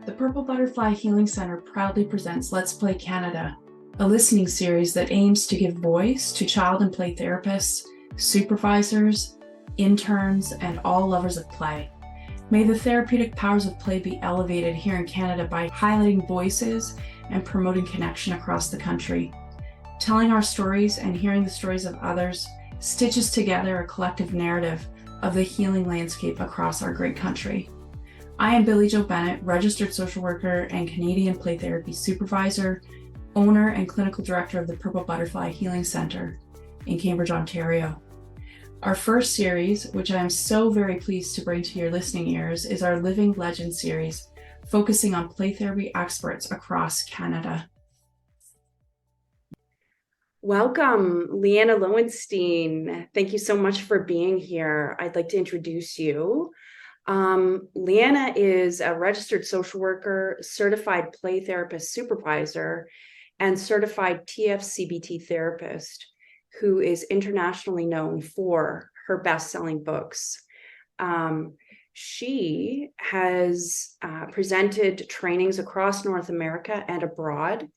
The Purple Butterfly Healing Center proudly presents Let's Play Canada, a listening series that aims to give voice to child and play therapists, supervisors, interns, and all lovers of play. May the therapeutic powers of play be elevated here in Canada by highlighting voices and promoting connection across the country. Telling our stories and hearing the stories of others stitches together a collective narrative of the healing landscape across our great country. I am Billie-Jo Bennett, registered social worker and Canadian play therapy supervisor, owner and clinical director of the Purple Butterfly Healing Center in Cambridge, Ontario. Our first series, which I am so very pleased to bring to your listening ears, is our Living Legend series, focusing on play therapy experts across Canada. Welcome, Liana Lowenstein. Thank you so much for being here. I'd like to introduce you. Liana is a registered social worker, certified play therapist supervisor, and certified TF-CBT therapist who is internationally known for her best-selling books. She has presented trainings across North America and abroad.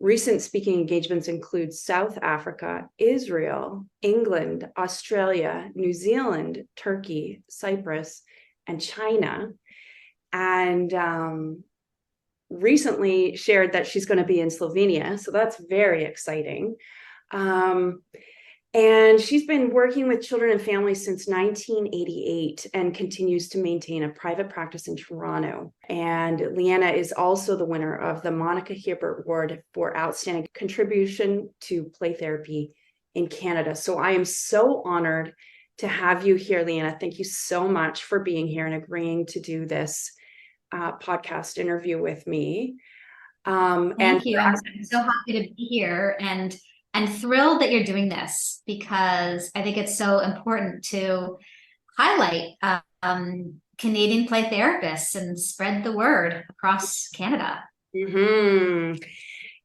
Recent speaking engagements include South Africa, Israel, England, Australia, New Zealand, Turkey, Cyprus, and China, and recently shared that she's going to be in Slovenia. So that's very exciting. And she's been working with children and families since 1988 and continues to maintain a private practice in Toronto. And Liana is also the winner of the Monica Hebert Award for Outstanding Contribution to Play Therapy in Canada. So I am so honored to have you here, Liana. Thank you so much for being here and agreeing to do this podcast interview with me. Thank you. I'm so happy to be here and thrilled that you're doing this because I think it's so important to highlight Canadian play therapists and spread the word across Canada. Mm-hmm.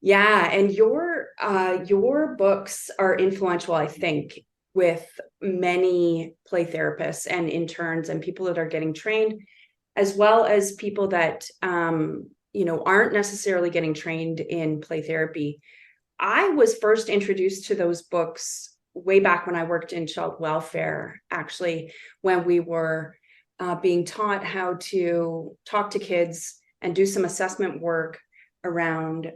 Yeah, and your books are influential, I think, with many play therapists and interns and people that are getting trained, as well as people that aren't necessarily getting trained in play therapy. I was first introduced to those books way back when I worked in child welfare, actually, when we were being taught how to talk to kids and do some assessment work around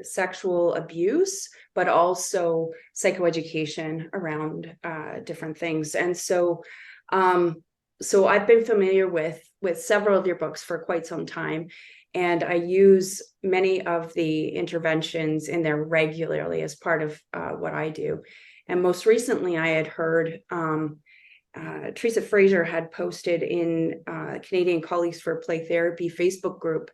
sexual abuse, but also psychoeducation around different things. And so I've been familiar with several of your books for quite some time, and I use many of the interventions in there regularly as part of what I do. And most recently, I had heard Teresa Fraser had posted in Canadian Colleagues for Play Therapy Facebook group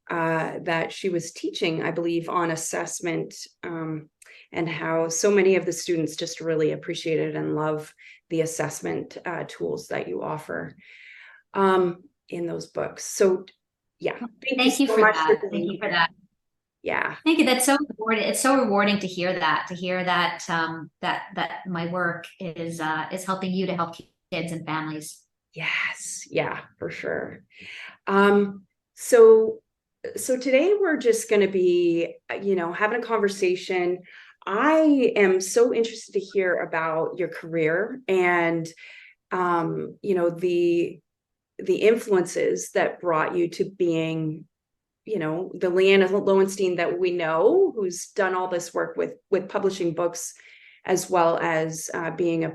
that she was teaching, I believe, on assessment and how so many of the students just really appreciated and love the assessment tools that you offer in those books. So yeah, thank you for that. Thank you for that. Yeah, thank you. That's so rewarding. It's so rewarding to hear that. That my work is helping you to help kids and families. Yes, yeah, for sure. So today we're just going to be, having a conversation. I am so interested to hear about your career and, the influences that brought you to being, the Liana Lowenstein that we know, who's done all this work with publishing books, as well as being a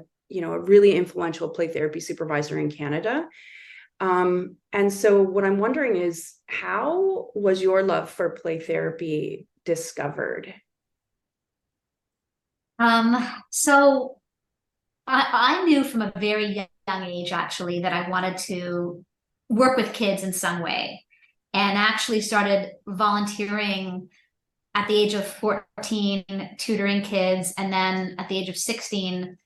really influential play therapy supervisor in Canada. And so what I'm wondering is, how was your love for play therapy discovered? So I knew from a very young age, actually, that I wanted to work with kids in some way, and actually started volunteering at the age of 14, tutoring kids. And then at the age of 16,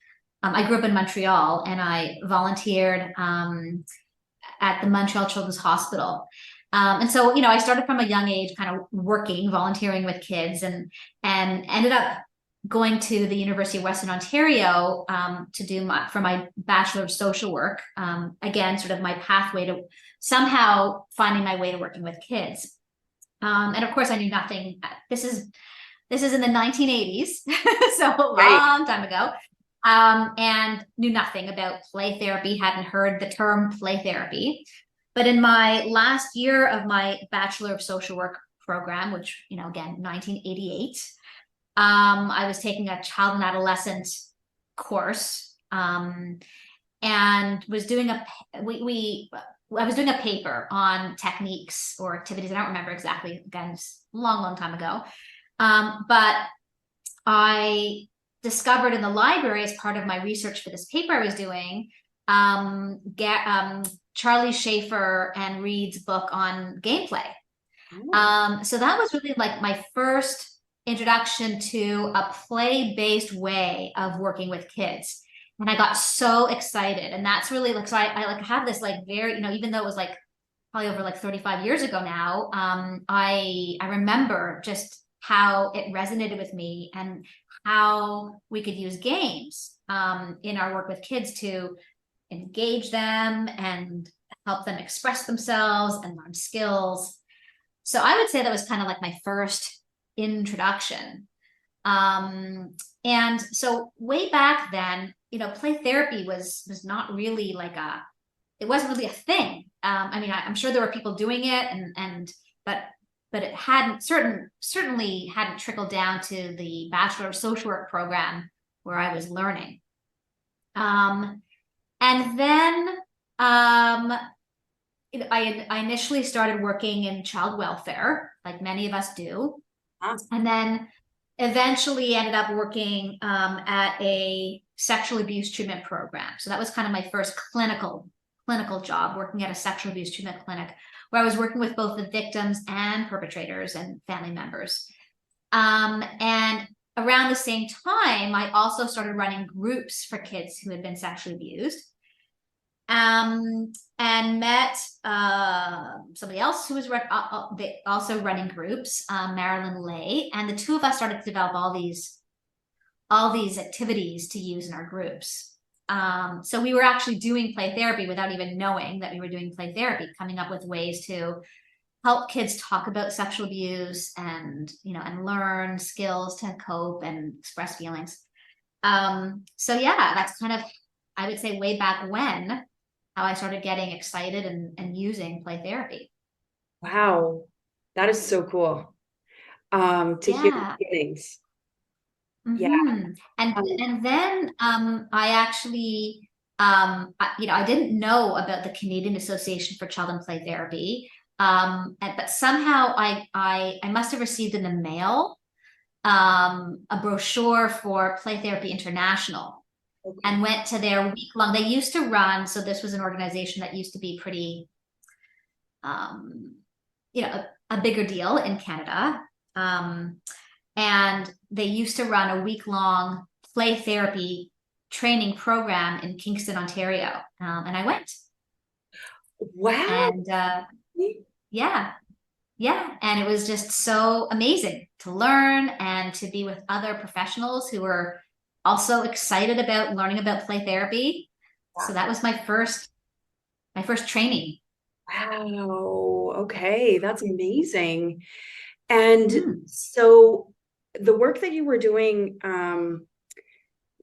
I grew up in Montreal, and I volunteered at the Montreal Children's Hospital. And so, I started from a young age kind of working, volunteering with kids, and ended up going to the University of Western Ontario to do my Bachelor of Social Work. Again, sort of my pathway to somehow finding my way to working with kids. And of course, I knew nothing. This is in the 1980s, so a long time ago, and knew nothing about play therapy, hadn't heard the term play therapy. But in my last year of my Bachelor of Social Work program, which, again, 1988, I was taking a child and adolescent course, and was doing I was doing a paper on techniques or activities. I don't remember exactly. Again, it's a long, long time ago. But I discovered in the library, as part of my research for this paper I was doing, Charlie Schaefer and Reed's book on gameplay. So that was really like my first introduction to a play-based way of working with kids. And I got so excited. And that's really like, so I like have this like very, even though it was like probably over like 35 years ago now, I remember just how it resonated with me and how we could use games in our work with kids to engage them and help them express themselves and learn skills. So I would say that was kind of like my first introduction. And so way back then, play therapy was not really like it wasn't really a thing. I mean, I'm sure there were people doing it but it certainly hadn't trickled down to the Bachelor of Social Work program where I was learning. And then I initially started working in child welfare, like many of us do. And then eventually ended up working at a sexual abuse treatment program. So that was kind of my first clinical job, working at a sexual abuse treatment clinic, where I was working with both the victims and perpetrators and family members. And around the same time, I also started running groups for kids who had been sexually abused. And met somebody else who was also running groups, Marilyn Lay, and the two of us started to develop all these activities to use in our groups. So we were actually doing play therapy without even knowing that we were doing play therapy, coming up with ways to help kids talk about sexual abuse and learn skills to cope and express feelings. So yeah, that's kind of, I would say, way back when, how I started getting excited and using play therapy. Wow, that is so cool. To hear the beginnings. Yeah. And then I actually I didn't know about the Canadian Association for Child and Play Therapy. But somehow I must have received in the mail a brochure for Play Therapy International. Okay. And went to their week-long. They used to run, so this was an organization that used to be pretty, a bigger deal in Canada. And they used to run a week-long play therapy training program in Kingston, Ontario. And I went. Wow. And yeah. And it was just so amazing to learn and to be with other professionals who were also excited about learning about play therapy. Wow. So that was my first training. Wow. Okay. That's amazing. And so the work that you were doing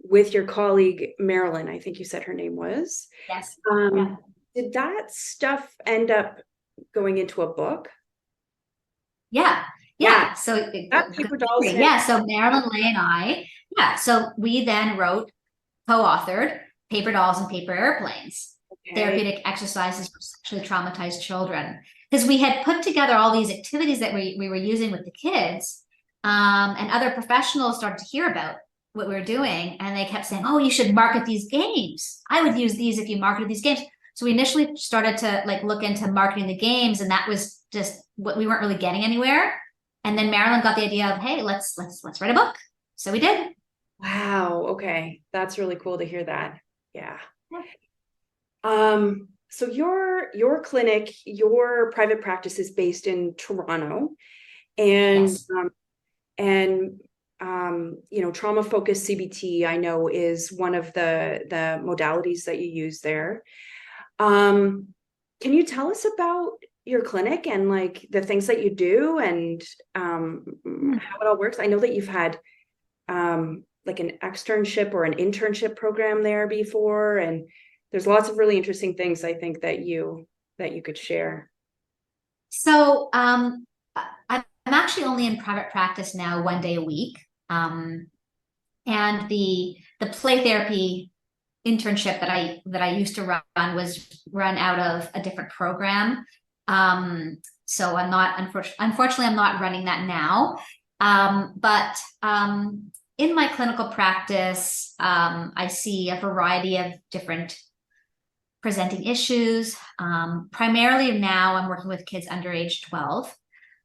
with your colleague, Marilyn, I think you said her name was. Yes. Did that stuff end up going into a book? Yeah. So Paper Dolls. So Marilyn Lay and I, so we then co-authored Paper Dolls and Paper Airplanes, therapeutic exercises for sexually traumatized children. Because we had put together all these activities that we were using with the kids, and other professionals started to hear about what we were doing, and they kept saying, "Oh, you should market these games. I would use these if you marketed these games." So we initially started to look into marketing the games, and that was just what we weren't really getting anywhere. And then Marilyn got the idea of, "Hey, let's write a book." So we did. Wow. Okay. That's really cool to hear that. Yeah. So your clinic, your private practice is based in Toronto, and trauma-focused CBT, I know, is one of the modalities that you use there. Can you tell us about your clinic and like the things that you do and how it all works? I know that you've had like an externship or an internship program there before, and there's lots of really interesting things I think that you could share. So I'm actually only in private practice now 1 day a week. And the play therapy internship that I used to run was run out of a different program. So I'm not, unfortunately, I'm not running that now. But in my clinical practice, I see a variety of different presenting issues. Primarily now I'm working with kids under age 12.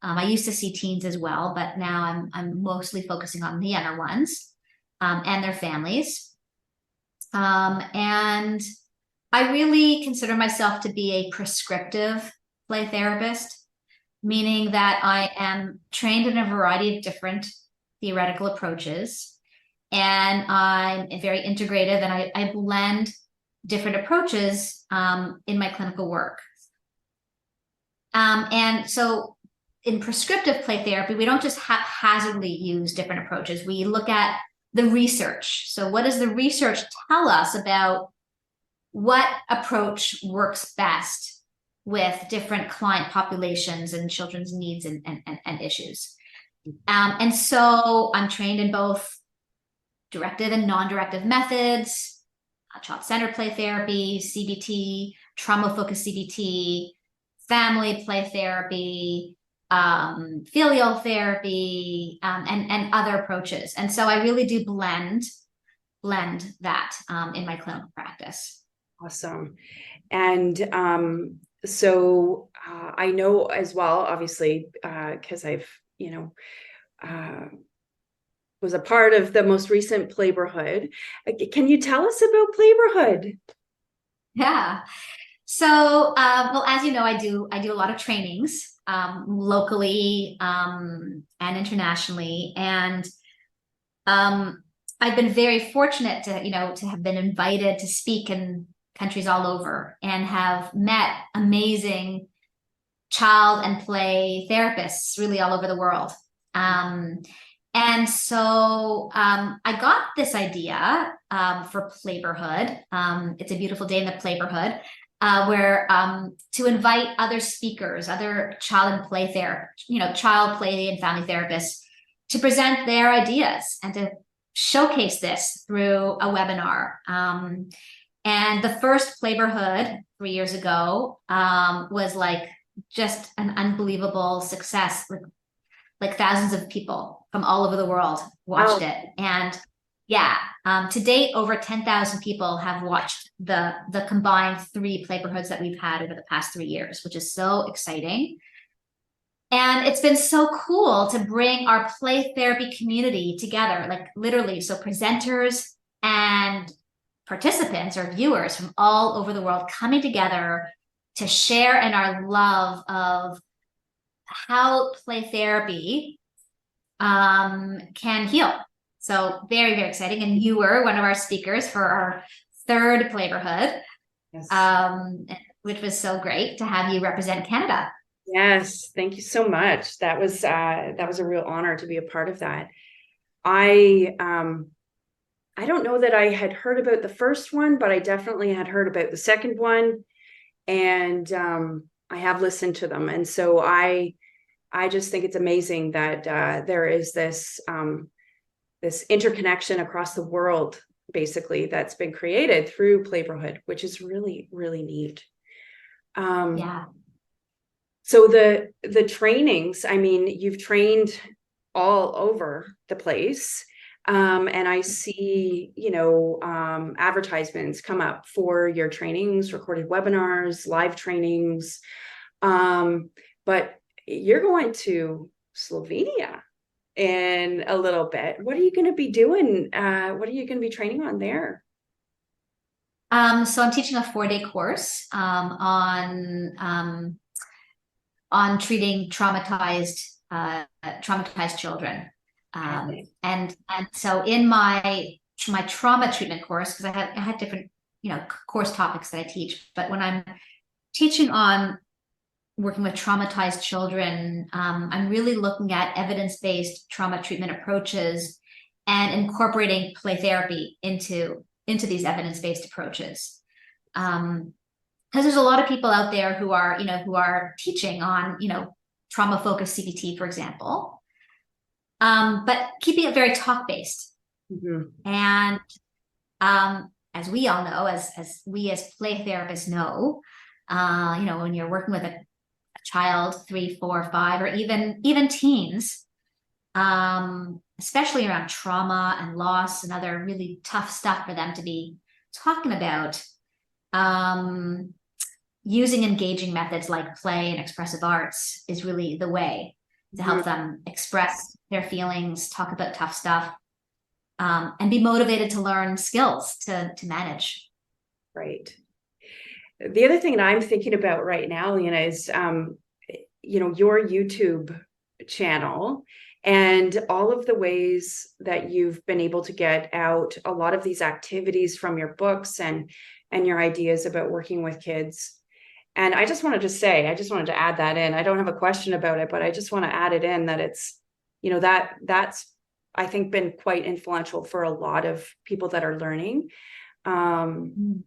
I used to see teens as well, but now I'm mostly focusing on the younger ones and their families. And I really consider myself to be a prescriptive play therapist, meaning that I am trained in a variety of different theoretical approaches, and I'm very integrative, and I blend different approaches in my clinical work. And so in prescriptive play therapy, we don't just haphazardly use different approaches. We look at the research. So what does the research tell us about what approach works best with different client populations and children's needs and issues? And so I'm trained in both directive and non-directive methods, child-centered play therapy, CBT, trauma-focused CBT, family play therapy, filial therapy, and other approaches. And so I really do blend that in my clinical practice. Awesome. And so I know as well, obviously, because I've, was a part of the most recent Playborhood. Can you tell us about Playborhood? Yeah. So, well, as you know, I do a lot of trainings locally and internationally, and I've been very fortunate to have been invited to speak in countries all over and have met amazing child and play therapists really all over the world. And so I got this idea for Playborhood. It's a beautiful day in the Playborhood, where to invite other speakers, other child and play child play and family therapists to present their ideas and to showcase this through a webinar. And the first Playborhood 3 years ago was like just an unbelievable success. Like thousands of people from all over the world watched it. And yeah, to date, over 10,000 people have watched the combined 3 Playborhoods that we've had over the past 3 years, which is so exciting. And it's been so cool to bring our play therapy community together, like literally. So presenters and participants or viewers from all over the world coming together to share in our love of how play therapy can heal. So very, very exciting. And you were one of our speakers for our 3rd Playborhood, yes. Which was so great to have you represent Canada. Yes, thank you so much. That was a real honor to be a part of that. I don't know that I had heard about the first one, but I definitely had heard about the second one, and I have listened to them. And so I just think it's amazing that there is this interconnection across the world, basically, that's been created through Playborhood, which is really, really neat. Yeah. So the trainings, I mean, you've trained all over the place. And I see, advertisements come up for your trainings, recorded webinars, live trainings. But you're going to Slovenia in a little bit. What are you going to be doing? What are you going to be training on there? So I'm teaching a 4-day course on treating traumatized children. And so in my trauma treatment course, because I had different, course topics that I teach, but when I'm teaching on working with traumatized children, I'm really looking at evidence-based trauma treatment approaches and incorporating play therapy into these evidence-based approaches. Because there's a lot of people out there who are teaching on, trauma-focused CBT, for example, but keeping it very talk-based. Mm-hmm. And as we all know, as we as play therapists know, when you're working with a child, 3, 4, 5, or even teens, especially around trauma and loss and other really tough stuff for them to be talking about, using engaging methods like play and expressive arts is really the way to help them express their feelings, talk about tough stuff, and be motivated to learn skills to manage. Right. The other thing that I'm thinking about right now, Liana, is, your YouTube channel and all of the ways that you've been able to get out a lot of these activities from your books and your ideas about working with kids. And I just wanted to add that in. I don't have a question about it, but I just want to add it in that it's, that's, I think, been quite influential for a lot of people that are learning. And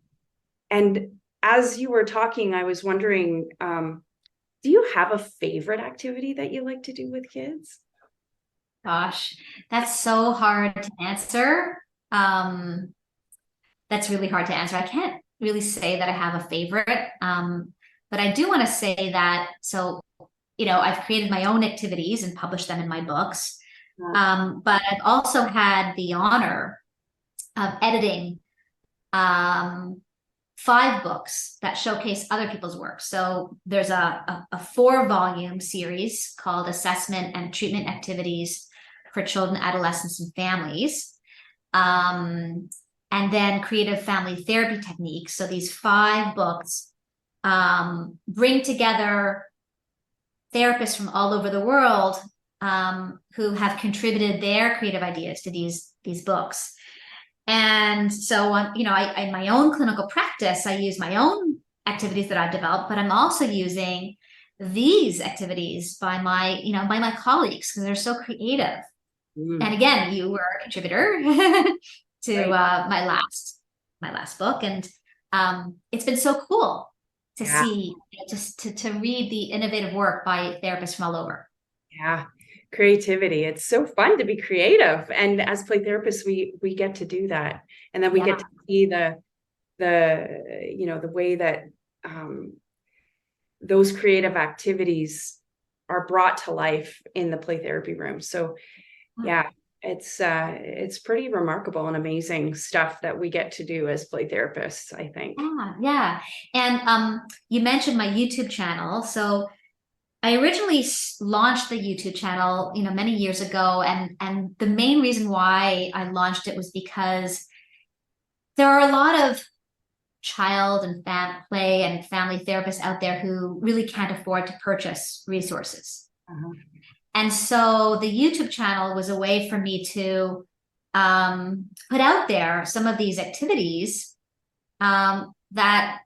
as you were talking, I was wondering, do you have a favorite activity that you like to do with kids? Gosh, that's so hard to answer. That's really hard to answer. I can't really say that I have a favorite, but I do want to say that, I've created my own activities and published them in my books, but I've also had the honor of editing 5 books that showcase other people's work. So there's a 4-volume series called Assessment and Treatment Activities for Children, Adolescents, and Families. And then Creative Family Therapy Techniques. So these 5 books bring together therapists from all over the world who have contributed their creative ideas to these books. And so, in my own clinical practice, I use my own activities that I've developed, but I'm also using these activities by my colleagues because they're so creative. And again, you were a contributor to my last book, and it's been so cool to see, just to read the innovative work by therapists from all over. Yeah. Creativity. It's so fun to be creative. And as play therapists, we get to do that. And then we get to see the way that those creative activities are brought to life in the play therapy room. So it's pretty remarkable and amazing stuff that we get to do as play therapists, I think. Yeah. And you mentioned my YouTube channel. So I originally launched the YouTube channel, many years ago, and the main reason why I launched it was because there are a lot of child and play and family therapists out there who really can't afford to purchase resources. And so the YouTube channel was a way for me to put out there some of these activities that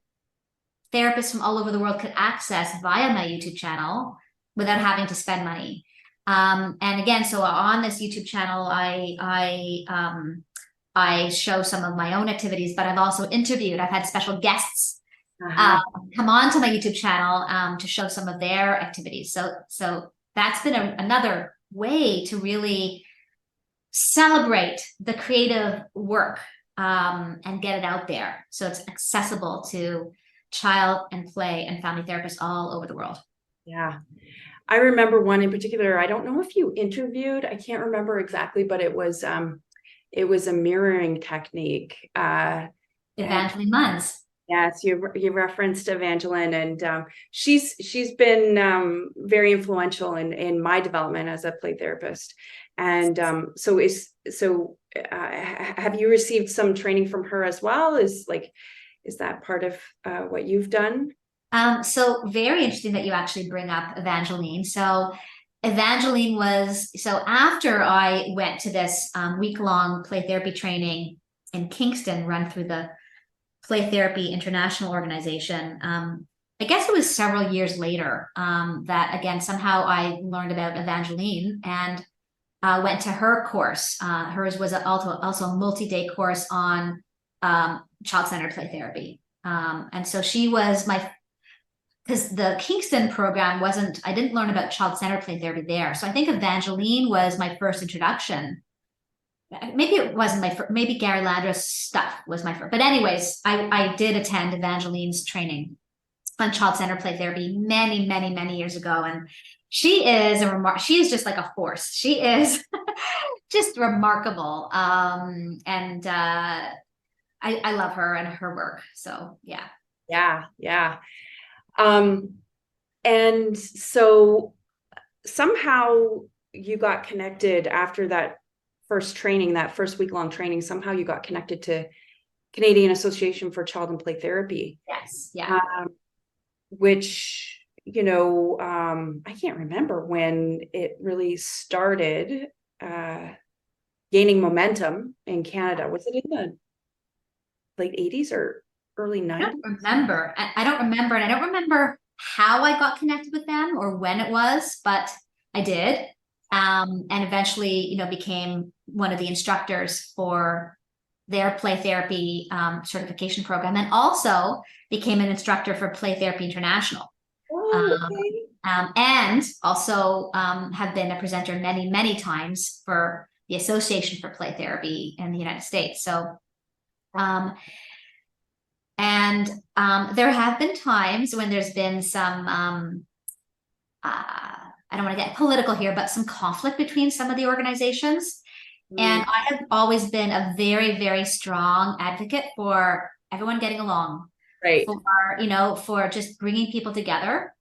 therapists from all over the world could access via my YouTube channel without having to spend money. And again, so on this YouTube channel, I show some of my own activities, but I've also interviewed. I've had special guests come on to my YouTube channel to show some of their activities. So that's been another way to really celebrate the creative work and get it out there, so it's accessible to child and play and family therapists all over the world. Yeah. I remember one in particular. I don't know if you interviewed, I can't remember exactly, but it was a mirroring technique. Evangeline Munns. Yes, you referenced Evangeline, and she's been very influential in my development as a play therapist. And have you received some training from her as well? Is that part of what you've done? So very interesting that you actually bring up Evangeline. So Evangeline was, so after I went to this week-long play therapy training in Kingston, run through the Play Therapy International Organization, I guess it was several years later that, again, somehow I learned about Evangeline and went to her course. Hers was also a multi-day course on child-centered play therapy. And so she was because the Kingston program I didn't learn about child-centered play therapy there. So I think Evangeline was my first introduction. Maybe it wasn't my first, maybe Gary Landra's stuff was my first. But anyways, I did attend Evangeline's training on child-centered play therapy many, many, many years ago. And she is she is just like a force. She is just remarkable. And I love her and her work. So yeah. Yeah. And so somehow you got connected after that first training, that first week-long training. Somehow you got connected to Canadian Association for Child and Play Therapy. Yes. Yeah. Which, I can't remember when it really started gaining momentum in Canada. Was it in the late 80s or early 90s? I don't remember. I don't remember. And I don't remember how I got connected with them or when it was, but I did. And eventually, became one of the instructors for their play therapy certification program, and also became an instructor for Play Therapy International. Okay. And also have been a presenter many, many times for the Association for Play Therapy in the United States. So, and there have been times when there's been some, I don't want to get political here, but some conflict between some of the organizations. And I have always been a very, very strong advocate for everyone getting along, right? For just bringing people together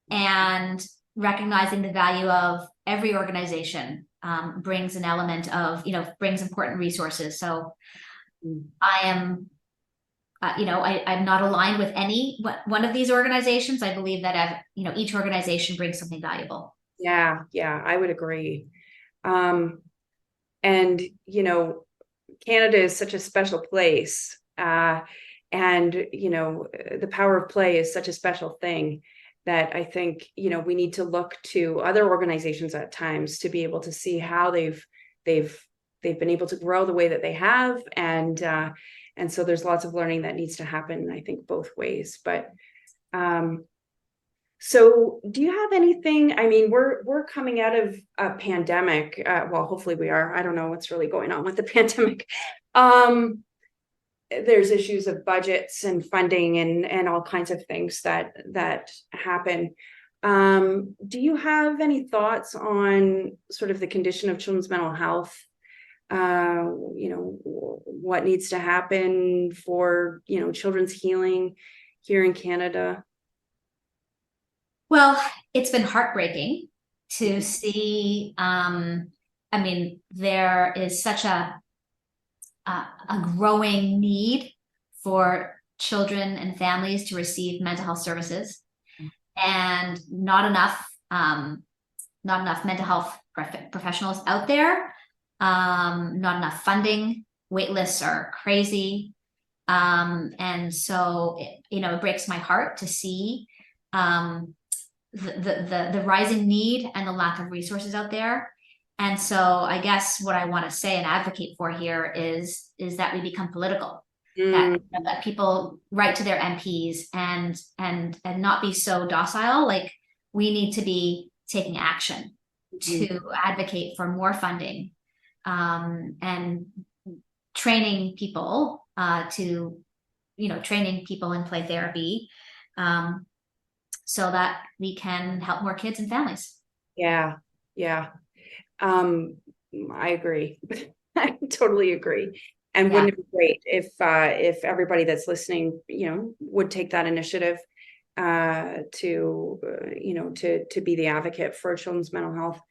and recognizing the value of every organization brings an element of, brings important resources. So I am, I'm not aligned with any one of these organizations. I believe that, each organization brings something valuable. Yeah, I would agree. And, Canada is such a special place. And, the power of play is such a special thing that I think, we need to look to other organizations at times to be able to see how they've been able to grow the way that they have. And so there's lots of learning that needs to happen, I think, both ways. But, so do you have anything? I mean, we're coming out of a pandemic. Well, hopefully we are. I don't know what's really going on with the pandemic. There's issues of budgets and funding and all kinds of things that happen. Do you have any thoughts on sort of the condition of children's mental health? What needs to happen for, children's healing here in Canada? Well, it's been heartbreaking to see. There is such a growing need for children and families to receive mental health services, and not enough mental health professionals out there. Not enough funding. Wait lists are crazy, and so it breaks my heart to see the rising need and the lack of resources out there. And so I guess what I want to say and advocate for here is that we become political, that people write to their MPs and not be so docile. Like, we need to be taking action to advocate for more funding, and training people training people in play therapy, so that we can help more kids and families. Yeah. I agree. I totally agree. And wouldn't it be great if everybody that's listening, would take that initiative to be the advocate for children's mental health.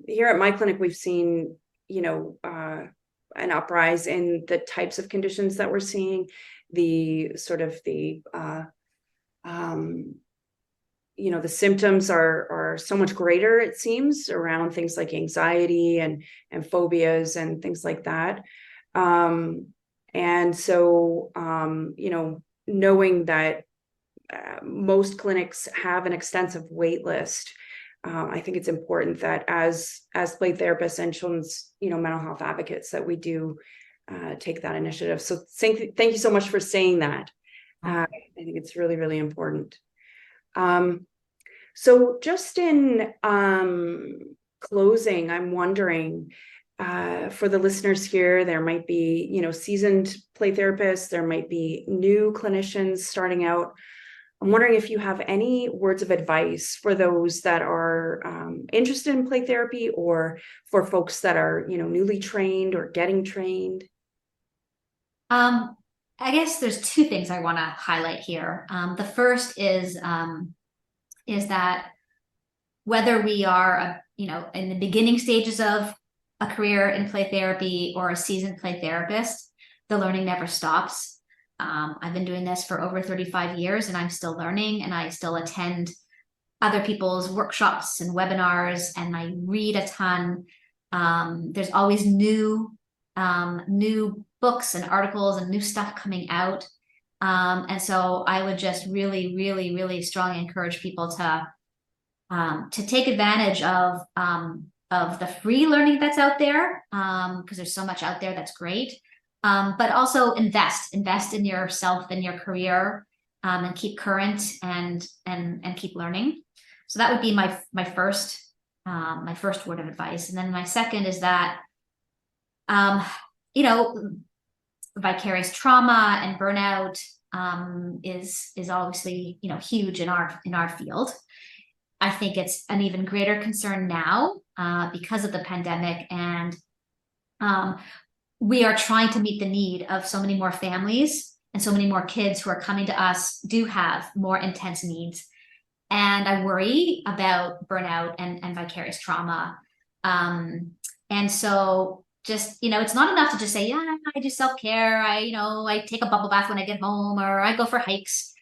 Here at my clinic, we've seen, an uprise in the types of conditions that we're seeing, the the symptoms are so much greater, it seems, around things like anxiety and phobias and things like that. And so, knowing that most clinics have an extensive wait list, I think it's important that as play therapists and children's, mental health advocates, that we do take that initiative. So thank you so much for saying that. I think it's really, really important. So just in closing, I'm wondering, for the listeners here, there might be, seasoned play therapists, there might be new clinicians starting out. I'm wondering if you have any words of advice for those that are interested in play therapy, or for folks that are, newly trained or getting trained. I guess there's two things I want to highlight here. The first is that whether we are, in the beginning stages of a career in play therapy or a seasoned play therapist, the learning never stops. I've been doing this for over 35 years and I'm still learning, and I still attend other people's workshops and webinars, and I read a ton. There's always new books and articles and new stuff coming out. And so I would just really, really, really strongly encourage people to take advantage of the free learning that's out there, because there's so much out there that's great. But also invest in yourself and your career, and keep current and keep learning. So that would be my first word of advice. And then my second is that, vicarious trauma and burnout is obviously, huge in our field. I think it's an even greater concern now because of the pandemic, and we are trying to meet the need of so many more families, and so many more kids who are coming to us do have more intense needs. And I worry about burnout and vicarious trauma. And so just, it's not enough to just say, yeah, I do self-care. I take a bubble bath when I get home, or I go for hikes.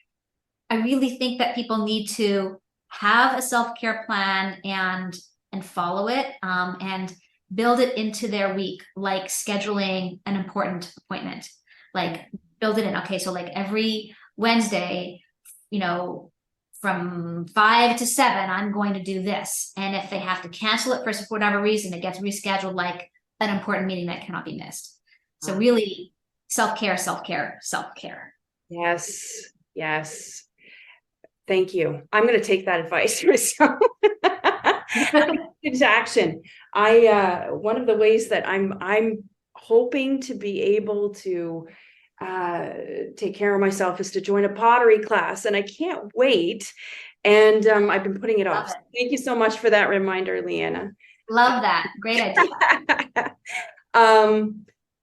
I really think that people need to have a self-care plan and follow it, and build it into their week, like scheduling an important appointment, like build it in. Okay, so like every Wednesday, from 5 to 7, I'm going to do this. And if they have to cancel it for whatever reason, it gets rescheduled, like an important meeting that cannot be missed. So really, self-care, self-care, self-care. Yes. Thank you. I'm going to take that advice myself. Into action. One of the ways that I'm hoping to be able to take care of myself is to join a pottery class, and I can't wait. And I've been putting it off. So thank you so much for that reminder, Liana. Love that. Great idea.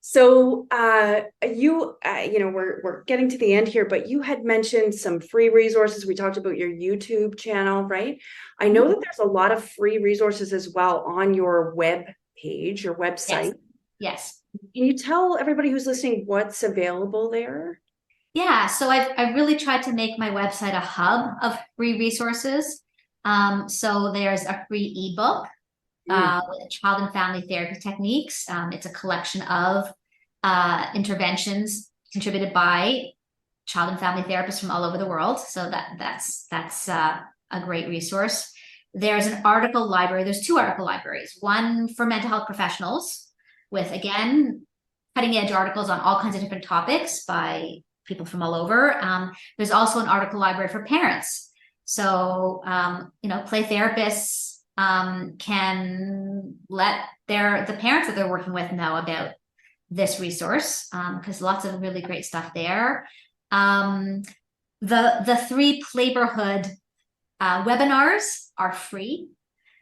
So we're getting to the end here, but you had mentioned some free resources. We talked about your YouTube channel, right? I know that there's a lot of free resources as well on your web page, your website. Yes. Can you tell everybody who's listening what's available there? Yeah, so I've really tried to make my website a hub of free resources. So there's a free ebook with child and family therapy techniques. It's a collection of interventions contributed by child and family therapists from all over the world. So that's a great resource. There's an article library. There's 2 article libraries. One for mental health professionals with, again, cutting edge articles on all kinds of different topics by people from all over. There's also an article library for parents. So, play therapists can let the parents that they're working with know about this resource, because lots of really great stuff there. The 3 Playborhood webinars are free.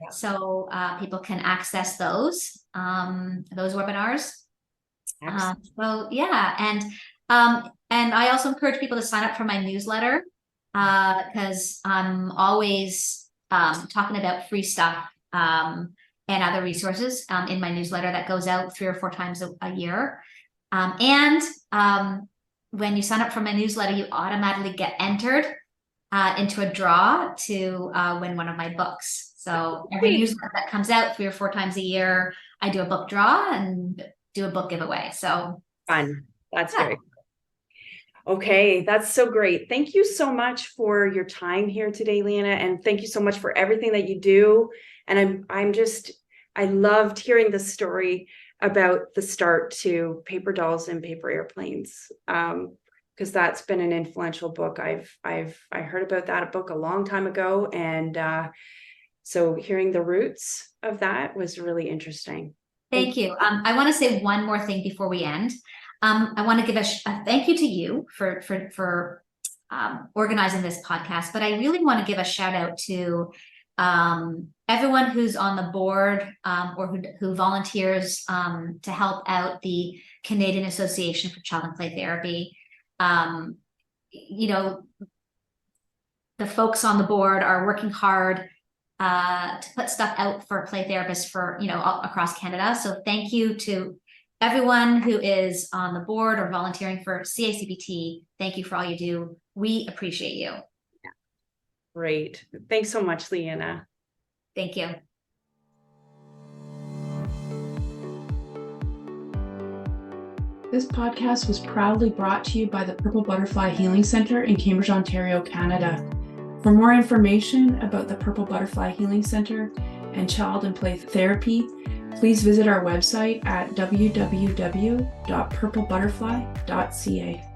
Yeah. So people can access those webinars. So yeah, and I also encourage people to sign up for my newsletter, because I'm always talking about free stuff and other resources in my newsletter that goes out 3 or 4 times a year. And when you sign up for my newsletter, you automatically get entered into a draw to win one of my books. So every newsletter that comes out 3 or 4 times a year, I do a book draw and do a book giveaway. So fun. That's great. Okay, that's so great. Thank you so much for your time here today, Liana, and thank you so much for everything that you do. And I loved hearing the story about the start to Paper Dolls and Paper Airplanes, because that's been an influential book. I heard about that book a long time ago, and so hearing the roots of that was really interesting. Thank you. I want to say one more thing before we end. I want to give a thank you to you for organizing this podcast, but I really want to give a shout out to everyone who's on the board or who volunteers to help out the Canadian Association for Child and Play Therapy. You know, the folks on the board are working hard to put stuff out for play therapists for, across Canada. So thank you to everyone who is on the board or volunteering for CACPT. Thank you for all you do. We appreciate you. Yeah. Great. Thanks so much, Liana. Thank you. This podcast was proudly brought to you by the Purple Butterfly Healing Centre in Cambridge, Ontario, Canada. For more information about the Purple Butterfly Healing Centre and Child and Play Therapy, please visit our website at www.purplebutterfly.ca.